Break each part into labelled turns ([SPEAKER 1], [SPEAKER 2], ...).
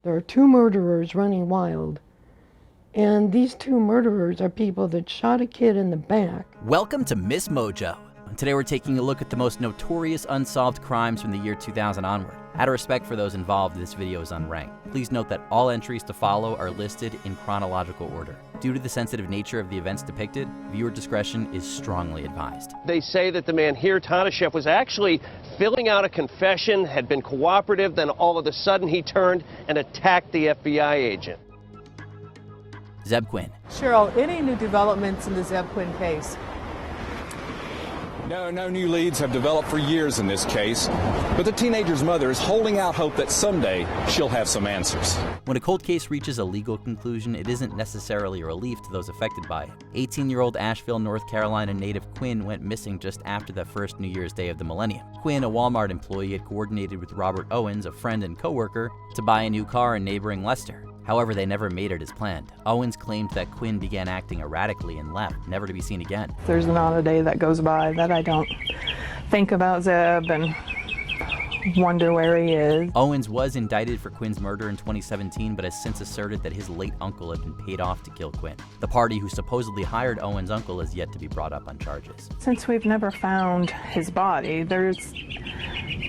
[SPEAKER 1] There are two murderers running wild, and these two murderers are people that shot a kid in the back.
[SPEAKER 2] Welcome to MsMojo. Today we're taking a look at the most notorious unsolved crimes from the year 2000 onward. Out of respect for those involved, this video is unranked. Please note that all entries to follow are listed in chronological order. Due to the sensitive nature of the events depicted, viewer discretion is strongly advised.
[SPEAKER 3] They say that the man here, Tanashev, was actually filling out a confession, had been cooperative, then all of a sudden he turned and attacked the FBI agent.
[SPEAKER 2] Zeb Quinn.
[SPEAKER 4] Cheryl, any new developments in the Zeb Quinn case?
[SPEAKER 5] No new leads have developed for years in this case, but the teenager's mother is holding out hope that someday she'll have some answers.
[SPEAKER 2] When a cold case reaches a legal conclusion, it isn't necessarily a relief to those affected by it. 18-year-old Asheville, North Carolina native Quinn went missing just after the first New Year's Day of the millennium. Quinn, a Walmart employee, had coordinated with Robert Owens, a friend and coworker, to buy a new car in neighboring Leicester. However, they never made it as planned. Owens claimed that Quinn began acting erratically and left, never to be seen again.
[SPEAKER 4] There's not a day that goes by that I don't think about Zeb and wonder where he is.
[SPEAKER 2] Owens was indicted for Quinn's murder in 2017, but has since asserted that his late uncle had been paid off to kill Quinn. The party who supposedly hired Owens' uncle is yet to be brought up on charges.
[SPEAKER 4] Since we've never found his body,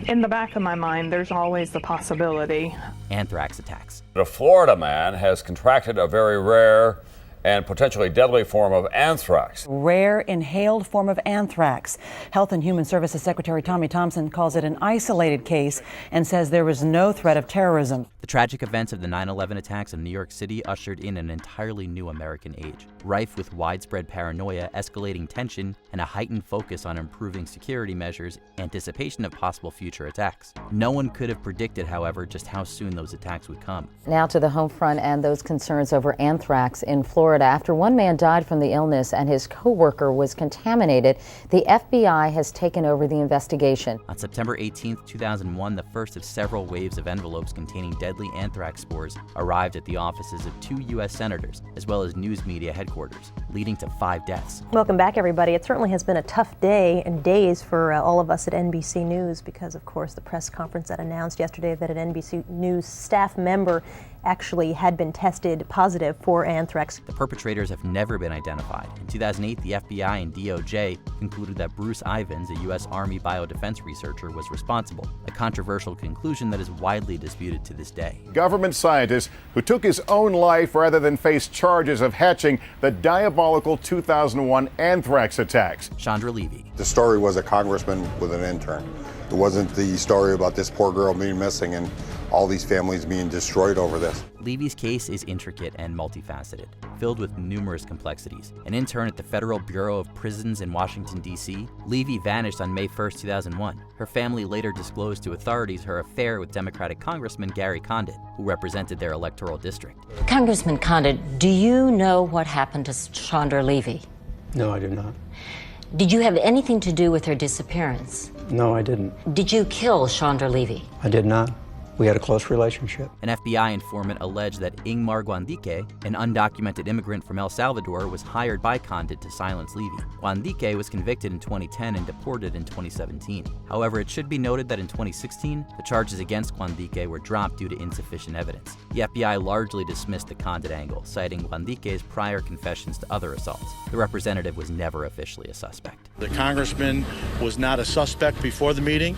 [SPEAKER 4] in the back of my mind, there's always the possibility.
[SPEAKER 2] Anthrax attacks.
[SPEAKER 6] A Florida man has contracted a very rare and potentially deadly form of anthrax.
[SPEAKER 7] Rare inhaled form of anthrax. Health and Human Services Secretary Tommy Thompson calls it an isolated case and says there was no threat of terrorism.
[SPEAKER 2] The tragic events of the 9/11 attacks in New York City ushered in an entirely new American age, rife with widespread paranoia, escalating tension, and a heightened focus on improving security measures, anticipation of possible future attacks. No one could have predicted, however, just how soon those attacks would come.
[SPEAKER 8] Now to the home front and those concerns over anthrax in Florida. After one man died from the illness and his co-worker was contaminated, the FBI has taken over the investigation.
[SPEAKER 2] On September 18, 2001, the first of several waves of envelopes containing deadly anthrax spores arrived at the offices of 2 U.S. senators, as well as news media headquarters, leading to 5 deaths.
[SPEAKER 9] Welcome back, everybody. It certainly has been a tough day and days for all of us at NBC News because, of course, the press conference that announced yesterday that an NBC News staff member actually had been tested positive for anthrax.
[SPEAKER 2] The perpetrators have never been identified. In 2008, the FBI and DOJ concluded that Bruce Ivins, a U.S. Army biodefense researcher, was responsible, a controversial conclusion that is widely disputed to this day.
[SPEAKER 10] Government scientist who took his own life rather than face charges of hatching the diabolical 2001 anthrax attacks.
[SPEAKER 2] Chandra Levy.
[SPEAKER 11] The story was a congressman with an intern. It wasn't the story about this poor girl being missing and all these families being destroyed over this.
[SPEAKER 2] Levy's case is intricate and multifaceted, filled with numerous complexities. An intern at the Federal Bureau of Prisons in Washington, D.C., Levy vanished on May 1, 2001. Her family later disclosed to authorities her affair with Democratic Congressman Gary Condit, who represented their electoral district.
[SPEAKER 12] Congressman Condit, do you know what happened to Chandra Levy?
[SPEAKER 13] No, I do not.
[SPEAKER 12] Did you have anything to do with her disappearance?
[SPEAKER 13] No, I didn't.
[SPEAKER 12] Did you kill Chandra Levy?
[SPEAKER 13] I did not. We had a close relationship.
[SPEAKER 2] An FBI informant alleged that Ingmar Guandique, an undocumented immigrant from El Salvador, was hired by Condit to silence Levy. Guandique was convicted in 2010 and deported in 2017. However, it should be noted that in 2016, the charges against Guandique were dropped due to insufficient evidence. The FBI largely dismissed the Condit angle, citing Guandique's prior confessions to other assaults. The representative was never officially a suspect.
[SPEAKER 14] The congressman was not a suspect before the meeting.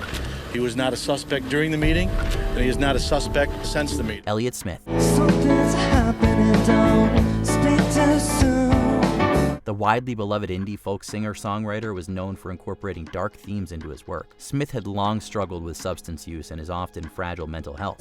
[SPEAKER 14] He was not a suspect during the meeting, and he is not a suspect since the meeting.
[SPEAKER 2] Elliott Smith.
[SPEAKER 15] Something's happening, don't speak too soon.
[SPEAKER 2] The widely beloved indie folk singer-songwriter was known for incorporating dark themes into his work. Smith had long struggled with substance use and his often fragile mental health.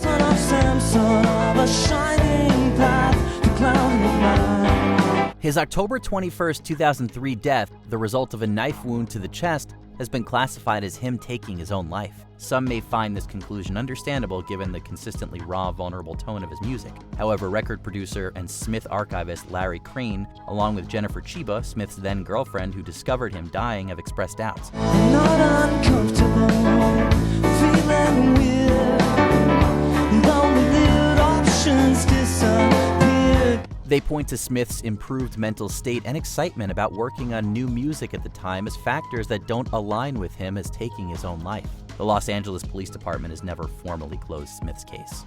[SPEAKER 2] His October 21, 2003 death, the result of a knife wound to the chest, has been classified as him taking his own life. Some may find this conclusion understandable given the consistently raw, vulnerable tone of his music. However, record producer and Smith archivist Larry Crane, along with Jennifer Chiba, Smith's then-girlfriend who discovered him dying, have expressed doubts.
[SPEAKER 15] Not uncomfortable, feeling weird. Lonely little options disappeared.
[SPEAKER 2] They point to Smith's improved mental state and excitement about working on new music at the time as factors that don't align with him as taking his own life. The Los Angeles Police Department has never formally closed Smith's case.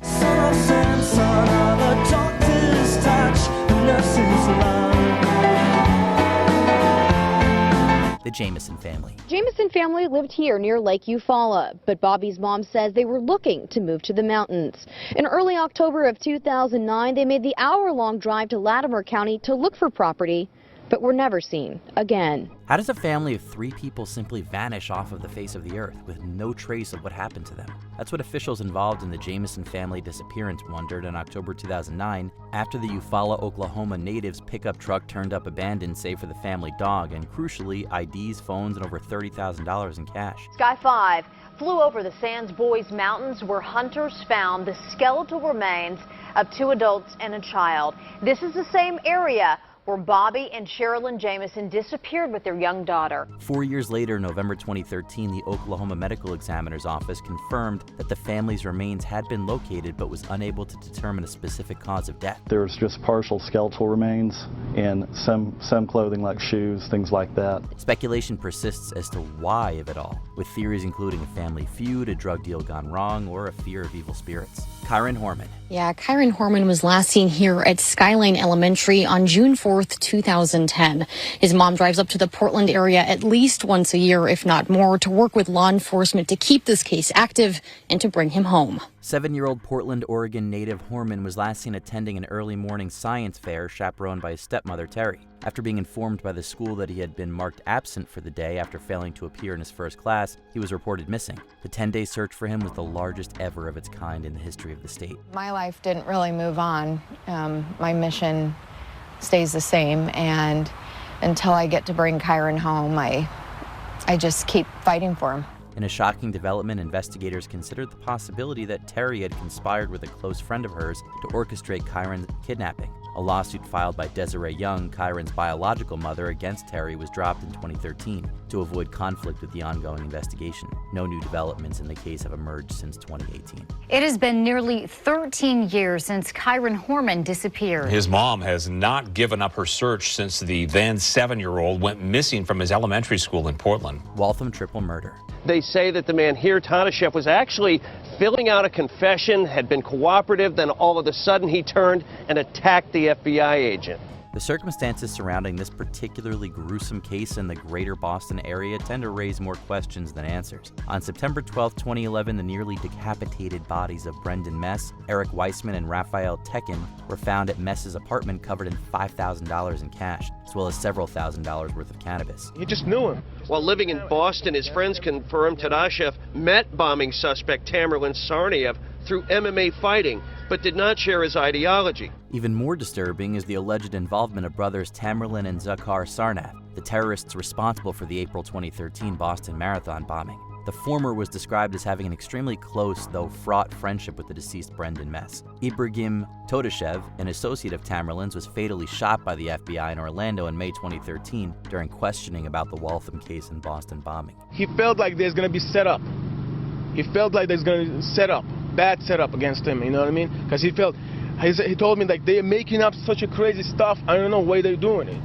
[SPEAKER 2] The Jamison family.
[SPEAKER 16] Jamison family lived here near Lake Eufaula, but Bobby's mom says they were looking to move to the mountains. In early October of 2009, they made the hour-long drive to Latimer County to look for property, but were never seen again.
[SPEAKER 2] How does a family of 3 people simply vanish off of the face of the earth with no trace of what happened to them? That's what officials involved in the Jamison family disappearance wondered in October 2009 after the Eufaula, Oklahoma native's pickup truck turned up abandoned save for the family dog and, crucially, IDs, phones, and over $30,000 in cash.
[SPEAKER 17] Sky 5 flew over the Sands Boys Mountains where hunters found the skeletal remains of 2 adults and a child. This is the same area where Bobby and Sherilyn Jamison disappeared with their young daughter.
[SPEAKER 2] 4 years later, November 2013, the Oklahoma Medical Examiner's Office confirmed that the family's remains had been located but was unable to determine a specific cause of death.
[SPEAKER 18] There's just partial skeletal remains and some clothing like shoes, things like that.
[SPEAKER 2] Speculation persists as to why of it all, with theories including a family feud, a drug deal gone wrong, or a fear of evil spirits. Kyron Horman.
[SPEAKER 19] Yeah, Kyron Horman was last seen here at Skyline Elementary on June 4th, 2010. His mom drives up to the Portland area at least once a year, if not more, to work with law enforcement to keep this case active and to bring him home.
[SPEAKER 2] 7-year-old Portland, Oregon native Horman was last seen attending an early morning science fair chaperoned by his stepmother, Terry. After being informed by the school that he had been marked absent for the day after failing to appear in his first class, he was reported missing. The 10-day search for him was the largest ever of its kind in the history of the state.
[SPEAKER 20] My life didn't really move on. My mission stays the same, and until I get to bring Kyron home, I just keep fighting for him.
[SPEAKER 2] In a shocking development, investigators considered the possibility that Terry had conspired with a close friend of hers to orchestrate Kyron's kidnapping. A lawsuit filed by Desiree Young, Kyron's biological mother, against Terry was dropped in 2013 to avoid conflict with the ongoing investigation. No new developments in the case have emerged since 2018.
[SPEAKER 21] It has been nearly 13 years since Kyron Horman disappeared.
[SPEAKER 22] His mom has not given up her search since the then 7-year-old went missing from his elementary school in Portland.
[SPEAKER 2] Waltham triple murder.
[SPEAKER 3] They say that the man here, Tanashev, was actually filling out a confession, had been cooperative, then all of a sudden he turned and attacked the FBI agent.
[SPEAKER 2] The circumstances surrounding this particularly gruesome case in the greater Boston area tend to raise more questions than answers. On September 12, 2011, the nearly decapitated bodies of Brendan Mess, Eric Weissman, and Raphael Tekin were found at Mess's apartment covered in $5,000 in cash, as well as several $1,000s worth of cannabis.
[SPEAKER 3] He just knew him. While living in Boston, his friends confirmed Tadashev met bombing suspect Tamerlan Tsarnaev through MMA fighting, but did not share his ideology.
[SPEAKER 2] Even more disturbing is the alleged involvement of brothers Tamerlan and Zakhar Sarnath, the terrorists responsible for the April 2013 Boston Marathon bombing. The former was described as having an extremely close, though fraught, friendship with the deceased Brendan Mess. Ibrahim Todashev, an associate of Tamerlan's, was fatally shot by the FBI in Orlando in May 2013 during questioning about the Waltham case and Boston bombing.
[SPEAKER 23] He felt like there's going to be set up. He felt like there's going to be set up, bad setup against him, you know what I mean? Because he told me like they're making up such a crazy stuff, I don't know why they're doing it.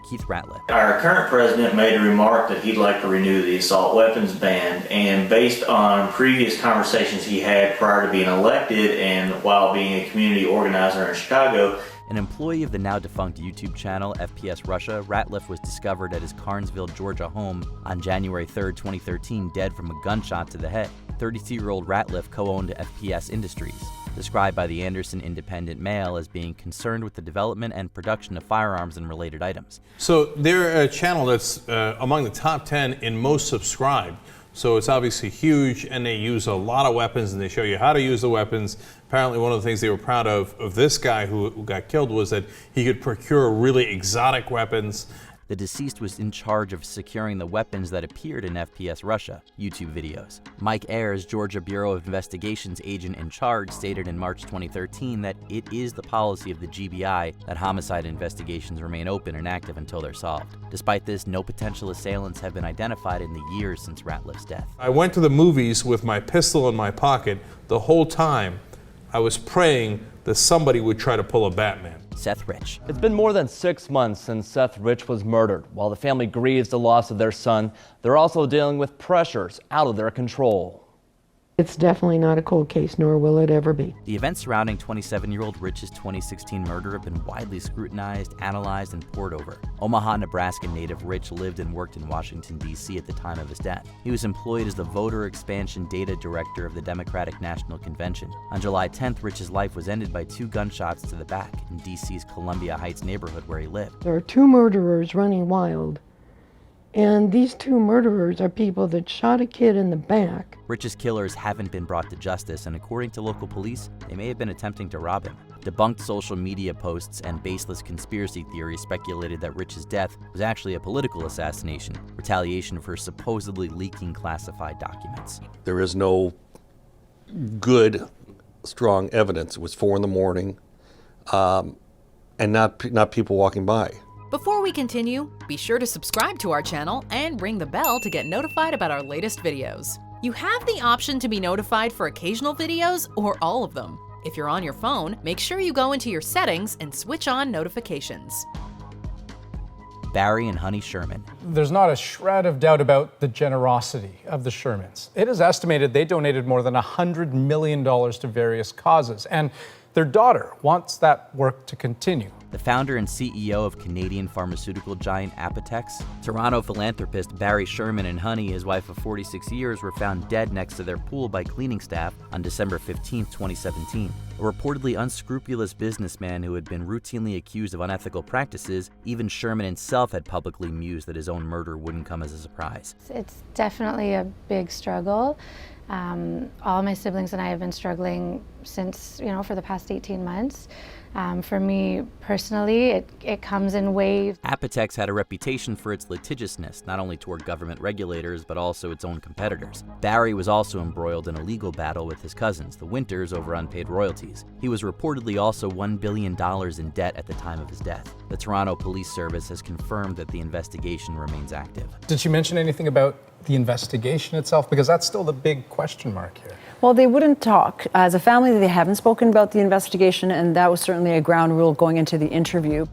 [SPEAKER 2] Keith Ratliff.
[SPEAKER 24] Our current president made a remark that he'd like to renew the assault weapons ban, and based on previous conversations he had prior to being elected and while being a community organizer in Chicago.
[SPEAKER 2] An employee of the now defunct YouTube channel FPS Russia, Ratliff was discovered at his Carnesville, Georgia home on January 3, 2013, dead from a gunshot to the head. 32-year-old Ratliff co-owned FPS Industries, described by the Anderson Independent Mail as being concerned with the development and production of firearms and related items.
[SPEAKER 25] So they're a channel that's among the top 10 in most subscribed. So it's obviously huge, and they use a lot of weapons, and they show you how to use the weapons. Apparently one of the things they were proud of this guy who got killed was that he could procure really exotic weapons.
[SPEAKER 2] The deceased was in charge of securing the weapons that appeared in FPS Russia YouTube videos. Mike Ayers, Georgia Bureau of Investigation's agent in charge, stated in March 2013 that it is the policy of the GBI that homicide investigations remain open and active until they're solved. Despite this, no potential assailants have been identified in the years since Ratliff's death.
[SPEAKER 25] I went to the movies with my pistol in my pocket the whole time, I was praying that somebody would try to pull a Batman.
[SPEAKER 2] Seth Rich.
[SPEAKER 1] It's been more than 6 months since Seth Rich was murdered. While the family grieves the loss of their son, they're also dealing with pressures out of their control.
[SPEAKER 4] It's definitely not a cold case, nor will it ever be.
[SPEAKER 2] The events surrounding 27-year-old Rich's 2016 murder have been widely scrutinized, analyzed, and pored over. Omaha, Nebraska native Rich lived and worked in Washington, D.C. at the time of his death. He was employed as the voter expansion data director of the Democratic National Convention. On July 10th, Rich's life was ended by 2 gunshots to the back in D.C.'s Columbia Heights neighborhood where he lived.
[SPEAKER 4] There are 2 murderers running wild. And these 2 murderers are people that shot a kid in the back.
[SPEAKER 2] Rich's killers haven't been brought to justice, and according to local police, they may have been attempting to rob him. Debunked social media posts and baseless conspiracy theories speculated that Rich's death was actually a political assassination, retaliation for supposedly leaking classified documents.
[SPEAKER 5] There is no good, strong evidence. It was 4 in the morning, and not people walking by.
[SPEAKER 6] Before we continue, be sure to subscribe to our channel and ring the bell to get notified about our latest videos. You have the option to be notified for occasional videos or all of them. If you're on your phone, make sure you go into your settings and switch on notifications.
[SPEAKER 2] Barry and Honey Sherman.
[SPEAKER 7] There's not a shred of doubt about the generosity of the Shermans. It is estimated they donated more than $100 million to various causes, and their daughter wants that work to continue.
[SPEAKER 2] The founder and CEO of Canadian pharmaceutical giant Apotex, Toronto philanthropist Barry Sherman and Honey, his wife of 46 years, were found dead next to their pool by cleaning staff on December 15, 2017. A reportedly unscrupulous businessman who had been routinely accused of unethical practices, even Sherman himself had publicly mused that his own murder wouldn't come as a surprise.
[SPEAKER 26] It's definitely a big struggle. All my siblings and I have been struggling since, for the past 18 months. For me personally, it comes in waves.
[SPEAKER 2] Apotex had a reputation for its litigiousness, not only toward government regulators, but also its own competitors. Barry was also embroiled in a legal battle with his cousins, the Winters, over unpaid royalties. He was reportedly also $1 billion in debt at the time of his death. The Toronto Police Service has confirmed that the investigation remains active.
[SPEAKER 7] Did she mention anything about the investigation itself? Because that's still the big question mark here.
[SPEAKER 27] Well, they wouldn't talk. As a family, they haven't spoken about the investigation, and that was certainly a ground rule going into the interview.